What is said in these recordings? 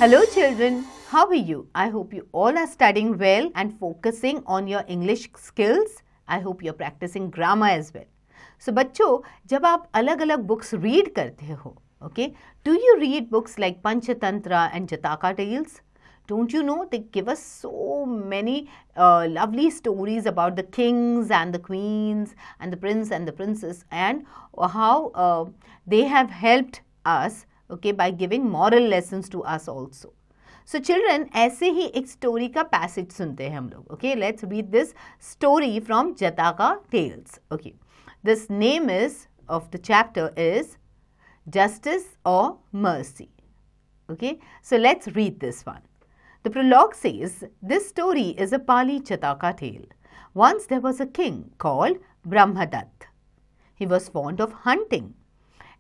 Hello children, how are you? I hope you all are studying well and focusing on your English skills. I hope you are practicing grammar as well. So बच्चों, जब आप अलग-अलग books read करते हो, okay? Do you read books like Panchatantra and Jataka Tales? Don't you know they give us so many lovely stories about the kings and the queens and the prince and the princess and how they have helped us, okay, by giving moral lessons to us also. So children, ऐसे ही एक story का passage सुनते हैं हम लोग. Okay, let's read this story from Jataka Tales. Okay, this name of the chapter is Justice or Mercy. Okay, so let's read this one. The prologue says, this story is a Pali Jataka tale. Once there was a king called Brahmadatta. He was fond of hunting.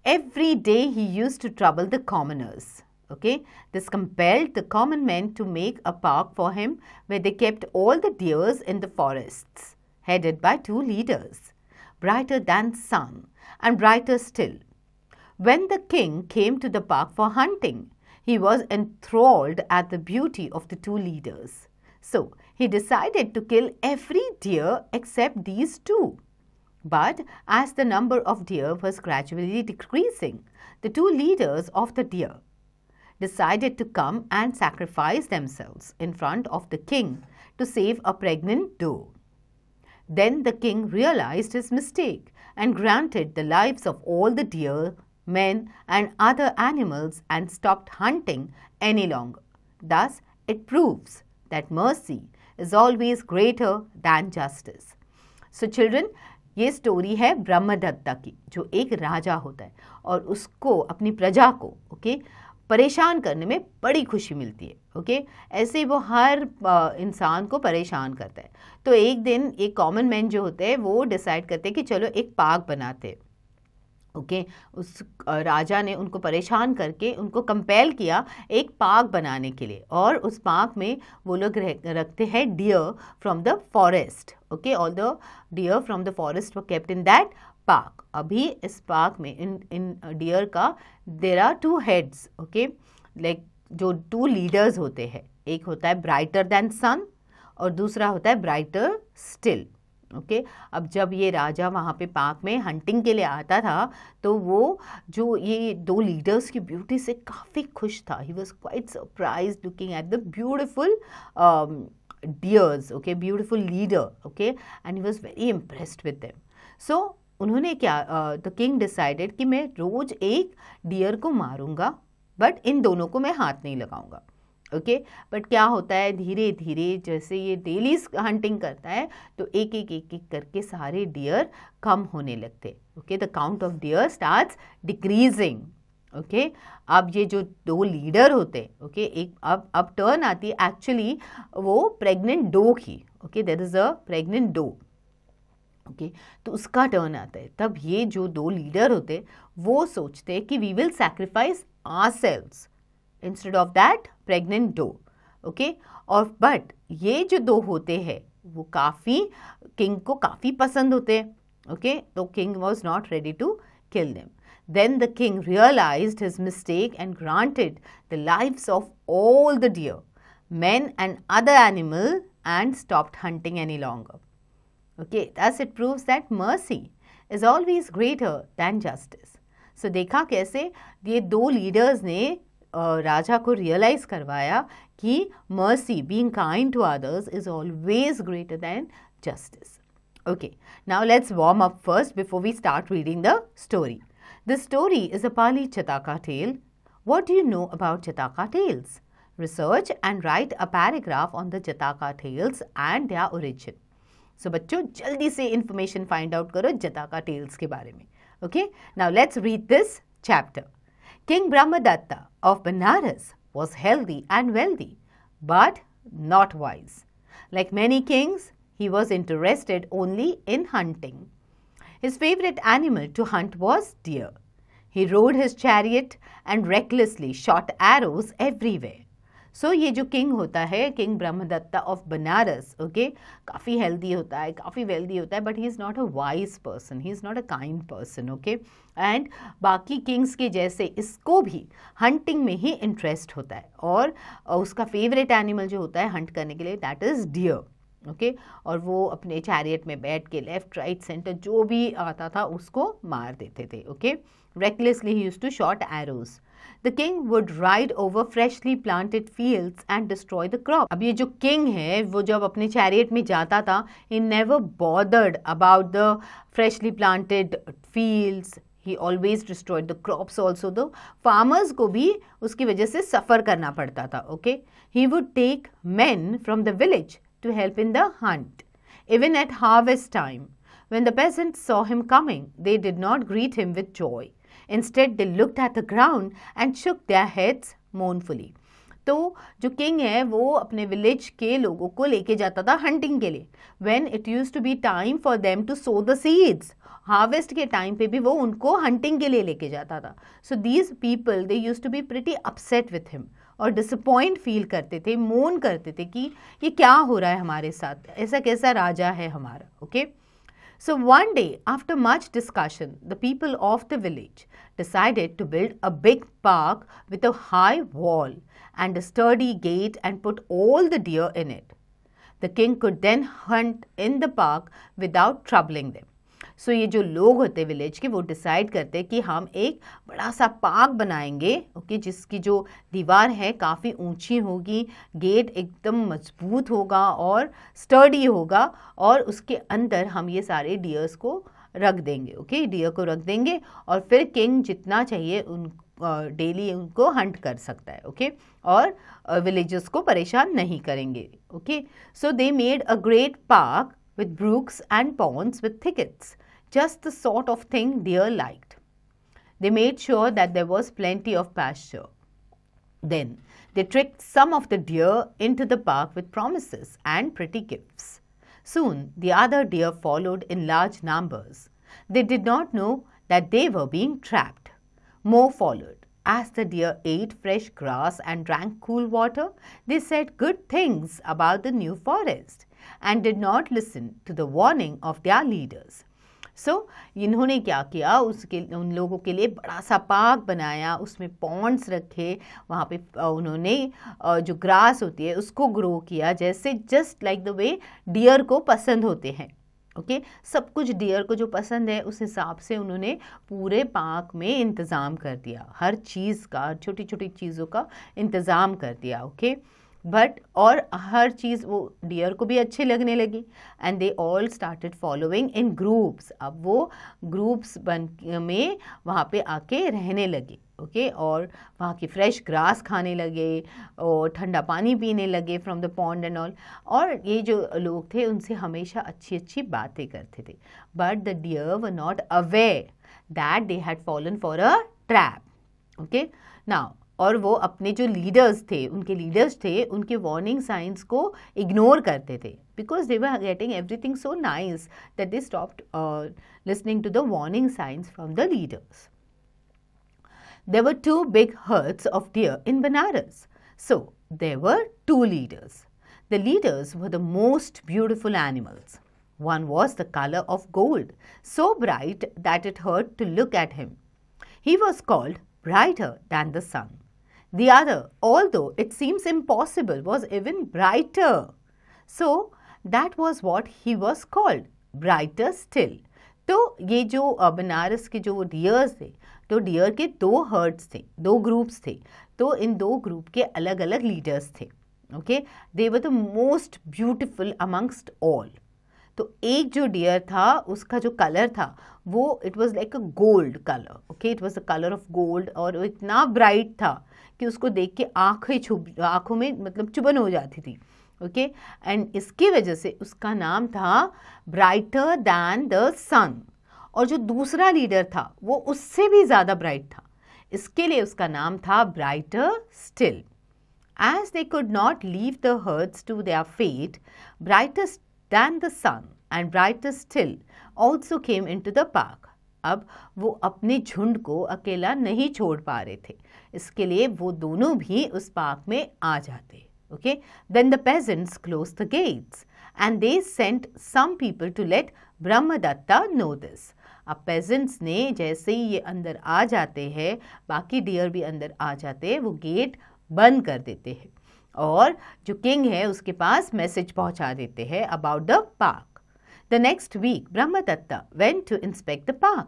Every day he used to trouble the commoners. Okay, this compelled the common men to make a park for him where they kept all the deers in the forests, headed by two leaders, brighter than sun and brighter still. When the king came to the park for hunting, he was enthralled at the beauty of the two leaders. So he decided to kill every deer except these two. But as the number of deer was gradually decreasing, the two leaders of the deer decided to come and sacrifice themselves in front of the king to save a pregnant doe. Then the king realized his mistake and granted the lives of all the deer, men and other animals and stopped hunting any longer. Thus, it proves that mercy is always greater than justice. So children, ये story है ब्रह्मदत्ता की, जो एक राजा होता है और उसको अपनी प्रजा को परेशान करने में बड़ी खुशी मिलती है. ओके, ऐसे ही वो हर इंसान को परेशान करता है. तो एक दिन एक कॉमन मैन जो होते हैं वो डिसाइड करते हैं कि चलो एक पार्क बनाते हैं. ओके, उस राजा ने उनको परेशान करके उनको कंपेल किया एक पार्क बनाने के लिए और उस पार्क में वो लोग रखते हैं deer from the forest. Okay, all the deer from the forest were kept in that park. अभी इस पार्क में इन डियर का there are two heads. Okay, like जो टू लीडर्स होते हैं, एक होता है ब्राइटर दैन सन और दूसरा होता है ब्राइटर स्टिल. ओके, अब जब ये राजा वहाँ पे पार्क में हंटिंग के लिए आता था तो वो जो ये दो लीडर्स की ब्यूटी से काफ़ी खुश था. He was quite surprise looking at the beautiful deers. Okay, beautiful leader. Okay, and he was very impressed with them. So उन्होंने क्या, द किंग डिसाइडेड कि मैं रोज़ एक डियर को मारूंगा बट इन दोनों को मैं हाथ नहीं लगाऊंगा. ओके, बट क्या होता है धीरे धीरे जैसे ये डेली हंटिंग करता है तो एक एक करके सारे डियर कम होने लगते. Okay, the count of dear starts decreasing. Okay, अब ये जो दो लीडर होते, ओके, एक अब टर्न आती है एक्चुअली वो प्रेग्नेंट डो की. Okay, there is a pregnant doe. Okay, तो उसका टर्न आता है. तब ये जो दो लीडर होते वो सोचते हैं कि we will sacrifice ourselves instead of that pregnant doe. Okay, और बट ये जो दो होते हैं वो काफ़ी किंग को काफ़ी पसंद होते हैं. ओके, तो king was not ready to kill them. Then the king realised his mistake and granted the lives of all the deer, men and other animal and stopped hunting any longer. Okay, thus it proves that mercy is always greater than justice. So देखा कैसे ये दो leaders ने राजा को realise करवाया कि mercy, being kind to others, is always greater than justice. Okay, now let's warm up first before we start reading the story. This story is a Pali Jataka tale. What do you know about Jataka tales? Research and write a paragraph on the Jataka tales and their origin. So बच्चों जल्दी से information find out करो Jataka tales के बारे में. Okay, now let's read this chapter. King Brahmadatta of Benares was healthy and wealthy, but not wise. Like many kings, he was interested only in hunting. His favorite animal to hunt was deer. He rode his chariot and recklessly shot arrows everywhere. सो ये जो king होता है, king Brahmadatta of Banaras, okay, काफ़ी healthy होता है, काफ़ी wealthy होता है, but he is not a wise person, he is not a kind person, okay. And बाकी किंग्स के जैसे इसको भी हंटिंग में ही इंटरेस्ट होता है, और उसका फेवरेट एनिमल जो होता है हंट करने के लिए, दैट इज़ डियर, ओके। और वो अपने चैरियट में बैठ के लेफ्ट राइट सेंटर जो भी आता था उसको मार देते थे, okay. Recklessly he used to shoot arrows. The king would ride over freshly planted fields and destroy the crop. अब ये जो king है वो जब अपने chariot में जाता था, he never bothered about the freshly planted fields. He always destroyed the crops also. The farmers को भी उसकी वजह से suffer करना पड़ता था, okay? He would take men from the village to help in the hunt. Even at harvest time, when the peasants saw him coming, they did not greet him with joy. Instead, they looked at the ground and shook their heads mournfully. तो जो king है वो अपने village के लोगों को लेके जाता था हंटिंग के लिए. When it used to be time for them to sow the seeds, harvest के टाइम पे भी वो उनको हंटिंग के लिए लेके जाता था. So these people they use to be pretty upset with him, और डिसअपॉइंट फील करते थे, मोन करते थे कि ये क्या हो रहा है हमारे साथ, ऐसा कैसा राजा है हमारा, okay. So one day, after much discussion, the people of the village decided to build a big park with a high wall and a sturdy gate and put all the deer in it. The king could then hunt in the park without troubling them. So ये जो लोग होते हैं village के, वो decide करते हैं कि हम एक बड़ा सा पार्क बनाएंगे, ओके, जिसकी जो दीवार है काफ़ी ऊंची होगी, गेट एकदम मजबूत होगा और स्टर्डी होगा, और उसके अंदर हम ये सारे डियर्स को रख देंगे, ओके, डियर को रख देंगे, और फिर किंग जितना चाहिए उन डेली उनको हंट कर सकता है, ओके, और विलेजर्स को परेशान नहीं करेंगे, okay. So they made a great park with brooks and ponds with thickets, just the sort of thing deer liked. They made sure that there was plenty of pasture. Then they tricked some of the deer into the park with promises and pretty gifts. Soon the other deer followed in large numbers. They did not know that they were being trapped. More followed. As the deer ate fresh grass and drank cool water, they said good things about the new forest and did not listen to the warning of their leaders. So, इन्होंने क्या किया, उसके उन लोगों के लिए बड़ा सा पार्क बनाया, उसमें पॉन्ड्स रखे, वहाँ पे उन्होंने जो ग्रास होती है उसको ग्रो किया, जैसे just like the way deer को पसंद होते हैं, ओके. सब कुछ डियर को जो पसंद है उस हिसाब से उन्होंने पूरे पार्क में इंतज़ाम कर दिया, हर चीज़ का, छोटी छोटी चीज़ों का इंतज़ाम कर दिया, ओके. बट और हर चीज़ वो डियर को भी अच्छी लगने लगी, and they all started following in groups. अब वो ग्रुप्स बन में वहाँ पे आके रहने लगे, ओके, और वहाँ की फ्रेश ग्रास खाने लगे और ठंडा पानी पीने लगे from the pond and all. और ये जो लोग थे उनसे हमेशा अच्छी अच्छी बातें करते थे. But the deer were not aware that they had fallen for a trap, okay. Now और वो अपने जो लीडर्स थे, उनके लीडर्स थे, उनके वार्निंग साइंस को इग्नोर करते थे, because they were getting everything so nice that they stopped listening to the warning signs from the leaders. There were two big herds of deer in Banaras. So there were two leaders. The leaders were the most beautiful animals. One was the color of gold, so bright that it hurt to look at him. He was called brighter than the sun. The other, although it seems impossible, was even brighter. So that was what he was called, brighter still. तो ये जो बनारस के जो dears थे, तो dear के दो hertz थे, दो ग्रुप्स थे, तो इन दो ग्रुप के अलग अलग लीडर्स थे, okay. They were the most beautiful amongst all. तो एक जो डियर था उसका जो कलर था वो it was like a gold colour, okay, it was the colour of gold, और वो इतना ब्राइट था कि उसको देख के आँखों में मतलब चुभन हो जाती थी, ओके. एंड इसकी वजह से उसका नाम था ब्राइटर दैन द सन. और जो दूसरा लीडर था वो उससे भी ज़्यादा ब्राइट था, इसके लिए उसका नाम था brighter still. As they could not leave the herds to their fate, brighter than the sun and brighter still also came into the park. अब वो अपने झुंड को अकेला नहीं छोड़ पा रहे थे, इसके लिए वो दोनों भी उस पार्क में आ जाते. Okay, then the peasants closed the gates and they sent some people to let Brahmadatta know this. अब peasants ने जैसे ही ये अंदर आ जाते हैं, बाकी डियर भी अंदर आ जाते हैं, वो गेट बंद कर देते हैं और जो किंग है उसके पास मैसेज पहुंचा देते हैं about the park. The next week, Brahmadatta went to inspect the park.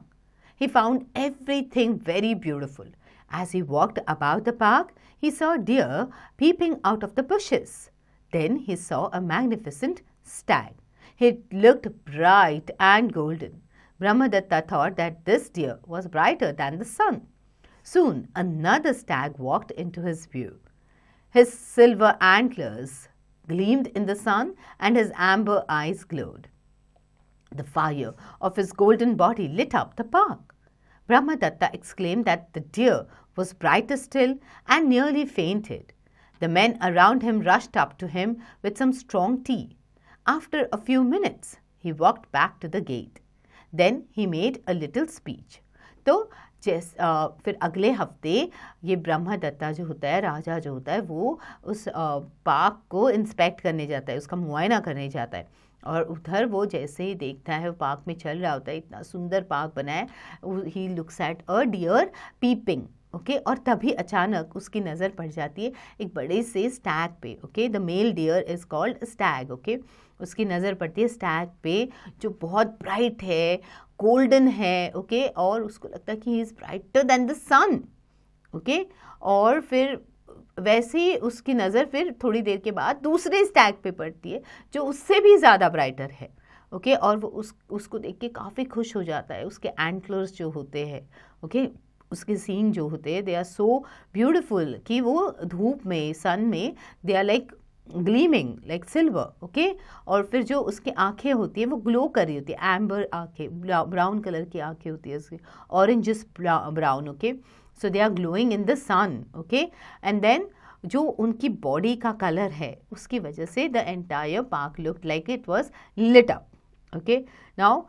He found everything very beautiful. As he walked about the park, he saw deer peeping out of the bushes. Then he saw a magnificent stag. It looked bright and golden. Brahmadatta thought that this deer was brighter than the sun. Soon another stag walked into his view. His silver antlers gleamed in the sun and his amber eyes glowed. The fire of his golden body lit up the park. Brahmadatta exclaimed that the deer was brighter still and nearly fainted. The men around him rushed up to him with some strong tea. After a few minutes, he walked back to the gate. Then he made a little speech. तो फिर अगले हफ्ते ये ब्रह्मदत्ता जो होता है, राजा जो होता है, वो उस पार्क को इंस्पेक्ट करने जाता है, उसका मुआयना करने जाता है. और उधर वो जैसे ही देखता है, वो पार्क में चल रहा होता है, इतना सुंदर पार्क बना है. He looks at a deer peeping. Okay, और तभी अचानक उसकी नज़र पड़ जाती है एक बड़े से स्टैग पे. Okay, the mail dear is called Stag. Okay, उसकी नज़र पड़ती है स्टैग पे जो बहुत ब्राइट है, गोल्डन है. ओके, और उसको लगता है कि he is brighter than the sun. Okay, और फिर वैसे ही उसकी नज़र फिर थोड़ी देर के बाद दूसरे स्टैग पे पड़ती है जो उससे भी ज़्यादा ब्राइटर है. ओके, और वो उसको देख के काफ़ी खुश हो जाता है. उसके एंटलर्स जो होते हैं, ओके, उसके सींग जो होते हैं, दे आर सो ब्यूटिफुल कि वो धूप में, सन में, they are like gleaming like silver. Okay, और फिर जो उसकी आंखें होती है वो ग्लो कर रही होती है, एम्बर आंखें, ब्राउन कलर की आंखें होती है उसकी, orangish brown. Okay, so they are glowing in the sun. Okay, and then जो उनकी बॉडी का कलर है उसकी वजह से the entire park looked like it was lit up. Okay, now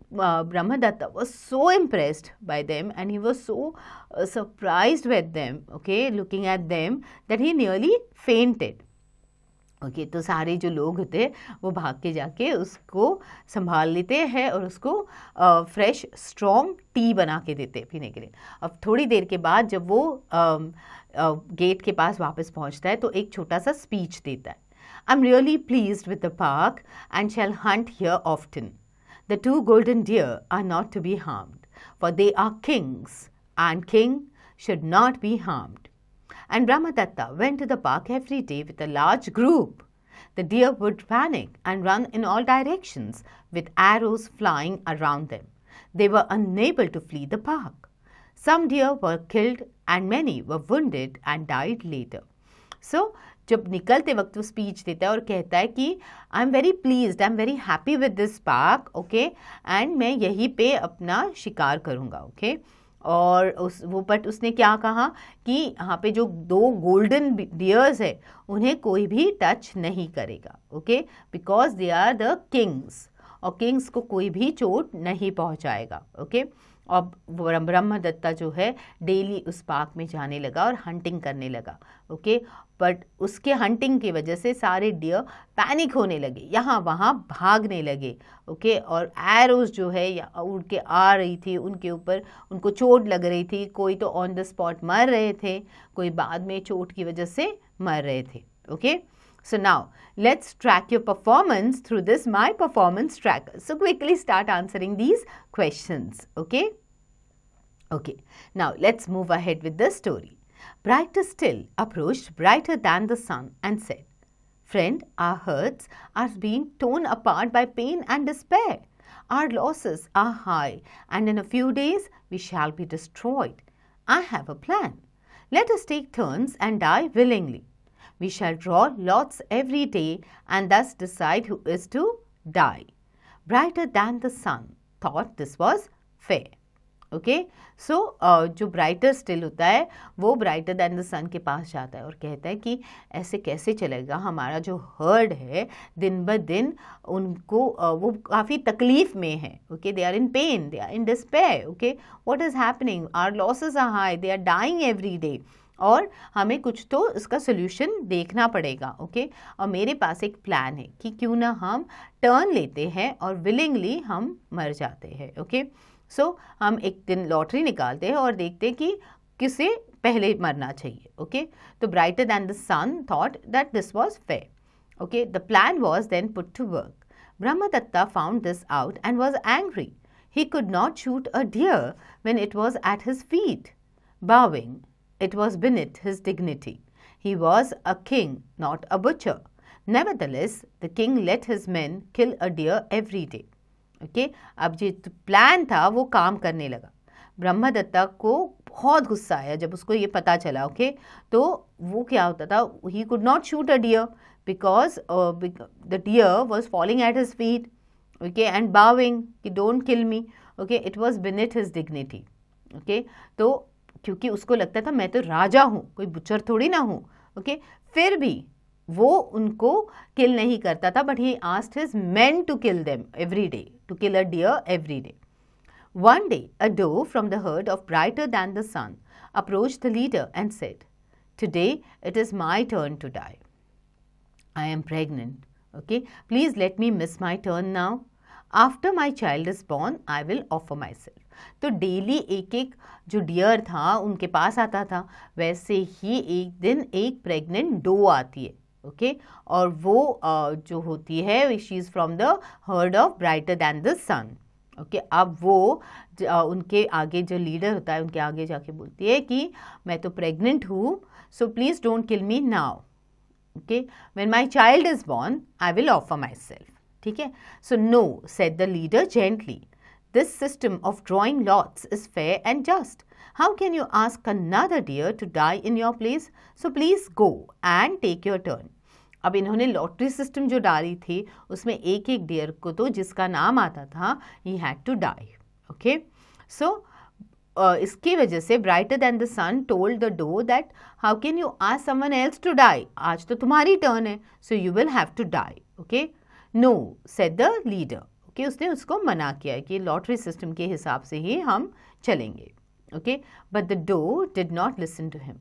Brahmadatta was so impressed by them and he was so surprised with them, okay, looking at them, that he nearly fainted. Okay, तो सारे जो लोग होते वो भाग के जाके उसको संभाल लेते हैं और उसको फ्रेश स्ट्रॉन्ग टी बना के देते पीने के लिए. अब थोड़ी देर के बाद जब वो गेट के पास वापस पहुंचता है तो एक छोटा सा स्पीच देता है. I am really pleased with the park and shall Hunt here often. The 2 golden deer are not to be harmed, for they are kings, and king should not be harmed. And Brahmadatta went to the park every day with a large group. The deer would panic and run in all directions, with arrows flying around them. They were unable to flee the park. Some deer were killed, and many were wounded and died later. So, जब निकलते वक्त वो speech देता है और कहता है कि I am very pleased, I am very happy with this park. Okay, and मैं यहीं पे अपना शिकार करूँगा. ओके, और बट उसने क्या कहा कि यहाँ पे जो 2 गोल्डन डियर्स है उन्हें कोई भी टच नहीं करेगा. Okay, because they are the kings, और किंग्स को कोई भी चोट नहीं पहुँचाएगा. ओके, अब ब्रह्मदत्ता जो है डेली उस पार्क में जाने लगा और हंटिंग करने लगा. ओके, बट उसके हंटिंग की वजह से सारे डियर पैनिक होने लगे, यहाँ वहाँ भागने लगे. ओके, और एरोज जो है या उड़ के आ रही थी उनके ऊपर, उनको चोट लग रही थी. कोई तो ऑन द स्पॉट मर रहे थे, कोई बाद में चोट की वजह से मर रहे थे. Okay, so now let's track your performance through this My Performance Tracker. So quickly start answering these questions. Okay? Okay, now let's move ahead with the story. Brighter still approached brighter than the sun and said, Friend, our herds are being torn apart by pain and despair. Our losses are high, and in a few days we shall be destroyed. I have a plan. Let us take turns and die willingly. We shall draw lots every day and thus decide who is to die. Brighter than the sun thought this was fair. Okay. So जो brighter still होता है वो brighter than the सन के पास जाता है और कहता है कि ऐसे कैसे चलेगा, हमारा जो हर्ड है दिन ब दिन उनको वो काफ़ी तकलीफ में है, okay, they are in pain, they are in despair, okay, what is happening, our losses are high, they are dying every day, और हमें कुछ तो इसका सोल्यूशन देखना पड़ेगा, ओके। और मेरे पास एक प्लान है कि क्यों ना हम टर्न लेते हैं और विलिंगली हम मर जाते हैं, ओके। सो हम एक दिन लॉटरी निकालते हैं और देखते हैं कि किसे पहले मरना चाहिए, ओके। तो brighter than the sun thought that this was fair, okay. The plan was then put to work. Brahmadatta found this out and was angry. He could not shoot a deer when it was at his feet, bowing. It was beneath his dignity. He was a king, not a butcher. Nevertheless, the king let his men kill a deer every day. Okay, अब जो plan था वो काम करने लगा. ब्रह्मदत्ता को बहुत गुस्सा आया जब उसको ये पता चला, ओके. तो वो क्या होता था, he could not shoot a deer because the deer was falling at his feet, okay, and bowing कि don't kill me, okay. It was beneath his dignity, okay. तो क्योंकि उसको लगता था मैं तो राजा हूँ, कोई बुचर थोड़ी ना हूँ, ओके. फिर भी वो उनको किल नहीं करता था, but he asked his men to kill them every day, to kill a deer every day. One day, a doe from the herd of Brighter Than the Sun approached the leader and said, "Today it is my turn to die. I am pregnant. Okay, please let me miss my turn now. After my child is born, I will offer myself." तो daily एक एक जो dear था उनके पास आता था, वैसे ही एक दिन एक प्रेग्नेंट डो आती है, ओके. और वो जो होती है she is from the herd of brighter than the sun, okay. अब वो उनके आगे जो लीडर होता है उनके आगे जाके बोलती है कि मैं तो प्रेग्नेंट हूँ, so please don't kill me now, okay. When my child is born I will offer myself, ठीक है. So no, said the leader gently, this system of drawing lots is fair and just. How can you ask another deer to die in your place? So please go and take your turn. अब इन्होंने lottery system जो डाली थी उसमें एक एक dear को तो जिसका नाम आता था he had to die, okay. So इसकी वजह से brighter than the sun told the doe that how can you ask someone else to die, आज तो तुम्हारी टर्न है, so you will have to die, okay. No, said the leader, कि उसने उसको मना किया कि लॉटरी सिस्टम के हिसाब से ही हम चलेंगे, okay. But the doe did not listen to him.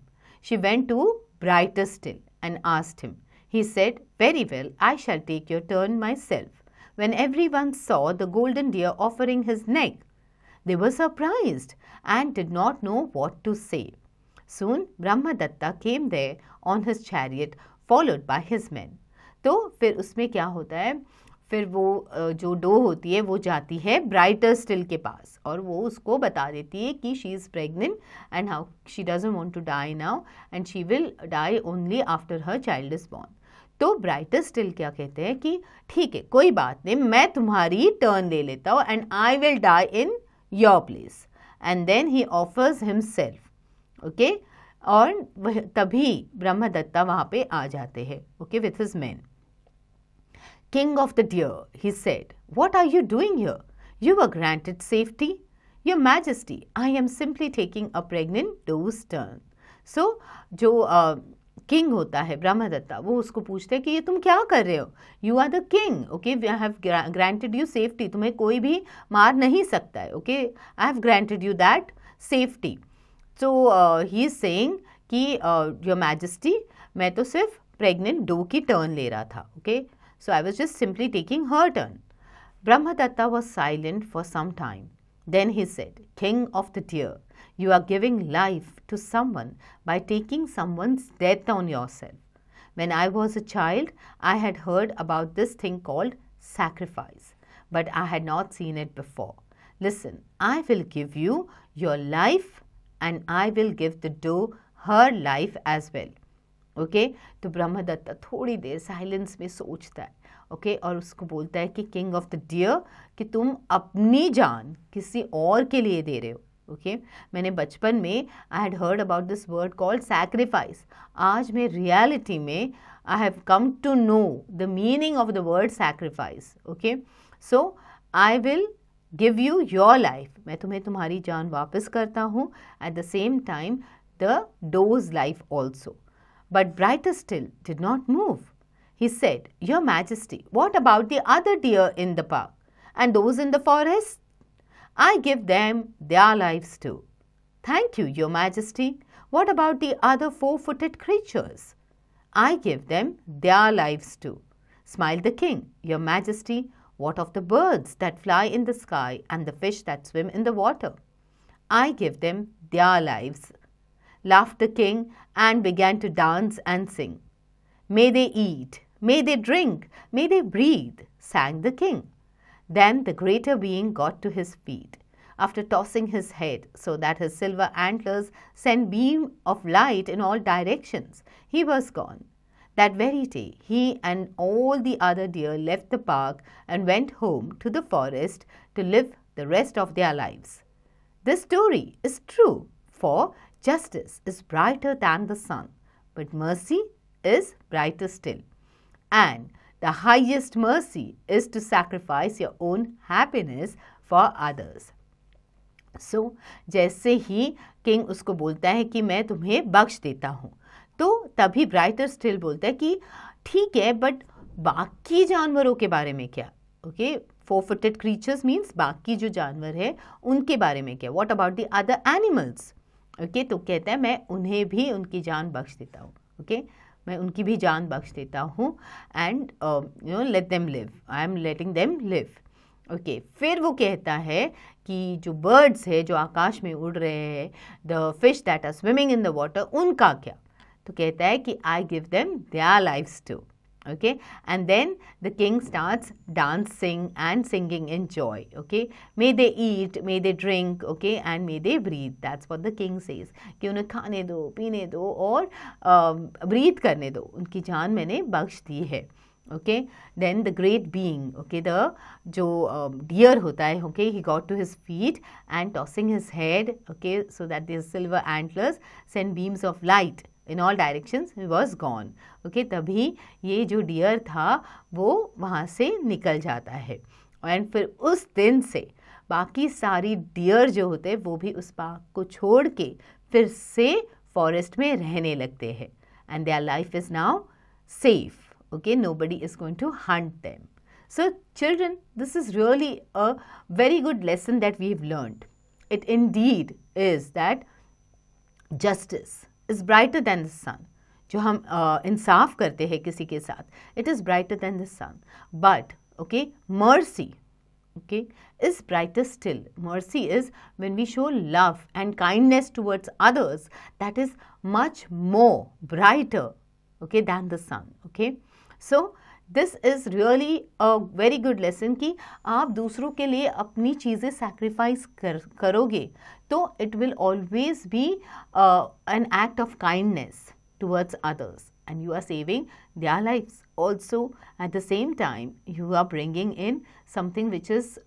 She went to brighter still and asked him. He said, "Very well, I shall take your turn myself." When everyone saw the golden deer offering his neck, they were surprised and did not know what to say. Soon Brahmadatta came there on his chariot, followed by his men. तो फिर उसमें क्या होता है, फिर वो जो dough होती है वो जाती है ब्राइटर स्टिल के पास और वो उसको बता देती है कि she is pregnant and how she doesn't want to die now and she will die only after her child is born. तो ब्राइटर स्टिल क्या कहते हैं कि ठीक है, कोई बात नहीं, मैं तुम्हारी टर्न ले लेता हूँ and I will die in your place. And then he offers himself, okay. और तभी ब्रह्मदत्ता वहाँ पे आ जाते हैं, okay, with his man. King of the deer, he said, "What are you doing here? You were granted safety. Your Majesty, I am simply taking a pregnant doe's turn." So, जो king होता है ब्रह्मदत्ता, वो उसको पूछते हैं कि ये तुम क्या कर रहे हो, you are the king, okay, I have granted you safety, तुम्हें कोई भी मार नहीं सकता है, okay, I have granted you that safety. So he is saying कि योर मैजेस्टी, मैं तो सिर्फ प्रेग्नेंट डो की टर्न ले रहा था, okay. So I was just simply taking her turn. Brahmadatta was silent for some time. Then he said, "King of the deer, you are giving life to someone by taking someone's death on yourself. When I was a child, I had heard about this thing called sacrifice, but I had not seen it before. Listen, I will give you your life and I will give the doe her life as well." Okay. तो ब्रह्मदत्ता थोड़ी देर silence में सोचता है, okay, और उसको बोलता है कि किंग ऑफ द डियर, कि तुम अपनी जान किसी और के लिए दे रहे हो, ओके. मैंने बचपन में I had heard about this word called sacrifice. आज मैं रियलिटी में I have come to know the meaning of the word sacrifice, okay. So I will give you your life. मैं तुम्हें तुम्हारी जान वापस करता हूँ. At the same time, the doe's life also. But Brighter still did not move. He said, Your Majesty, what about the other deer in the park and those in the forest? I give them their lives too. Thank you, Your Majesty. What about the other four-footed creatures? I give them their lives too. Smiled the king. Your Majesty, what of the birds that fly in the sky and the fish that swim in the water? I give them their lives. Laughed the king and began to dance and sing. May they eat, may they drink, may they breathe, sang the king. Then the greater being got to his feet. After tossing his head so that his silver antlers sent beam of light in all directions, he was gone. That very day, he and all the other deer left the park and went home to the forest to live the rest of their lives. This story is true, for justice is brighter than the sun, but mercy is brighter still. And the highest mercy is to sacrifice your own happiness for others. So, जैसे ही king उसको बोलता है कि मैं तुम्हें बख्श देता हूँ, तो तभी ब्राइटर स्टिल बोलता है कि ठीक है, बट बाकी जानवरों के बारे में क्या? Okay, four footed creatures means बाकी जो जानवर है उनके बारे में क्या? What about the other animals? Okay, तो कहता है मैं उन्हें भी उनकी जान बख्श देता हूँ. ओके, मैं उनकी भी जान बख्श देता हूँ. And let them live. I am letting them live. Okay, फिर वो कहता है कि जो बर्ड्स है जो आकाश में उड़ रहे हैं, the fish that are swimming in the water, उनका क्या? तो कहता है कि I give them their lives too. Okay, and then the king starts dancing and singing in joy. Okay, may they eat, may they drink, okay, and may they breathe. That's what the king says. कि उन्हें खाने दो, पीने दो और breathe करने दो. उनकी जान मैंने बख्श दी है. Okay, then the great being, okay, the जो deer होता है, okay, he got to his feet and tossing his head, okay, so that the silver antlers send beams of light in all directions, he was gone. Okay, तभी ये जो dear था वो वहाँ से निकल जाता है. एंड फिर उस दिन से बाकी सारी डियर जो होते हैं वो भी उस पार्क को छोड़ के फिर से फॉरेस्ट में रहने लगते हैं. And their life is now safe. Okay, nobody is going to hunt them. So children, this is really a very good lesson that we have learned. It indeed is that justice is brighter than the sun. जो हम इंसाफ करते हैं किसी के साथ, it is brighter than the sun. But okay, mercy, okay, is brighter still. Mercy is when we show love and kindness towards others, that is much more brighter, okay, than the sun. Okay, so this is really a very good lesson कि आप दूसरों के लिए अपनी चीज़ें sacrifice करोगे तो it will always be an act of kindness towards others, and you are saving their lives. Also, at the same time, you are bringing in something which is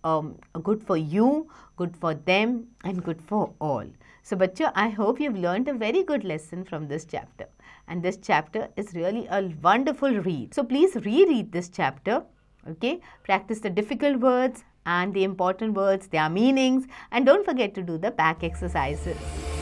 good for you, good for them, and good for all. So, bachcho, I hope you've learned a very good lesson from this chapter. And this chapter is really a wonderful read. So, please reread this chapter. Okay, practice the difficult words and the important words, their meanings, and don't forget to do the back exercises.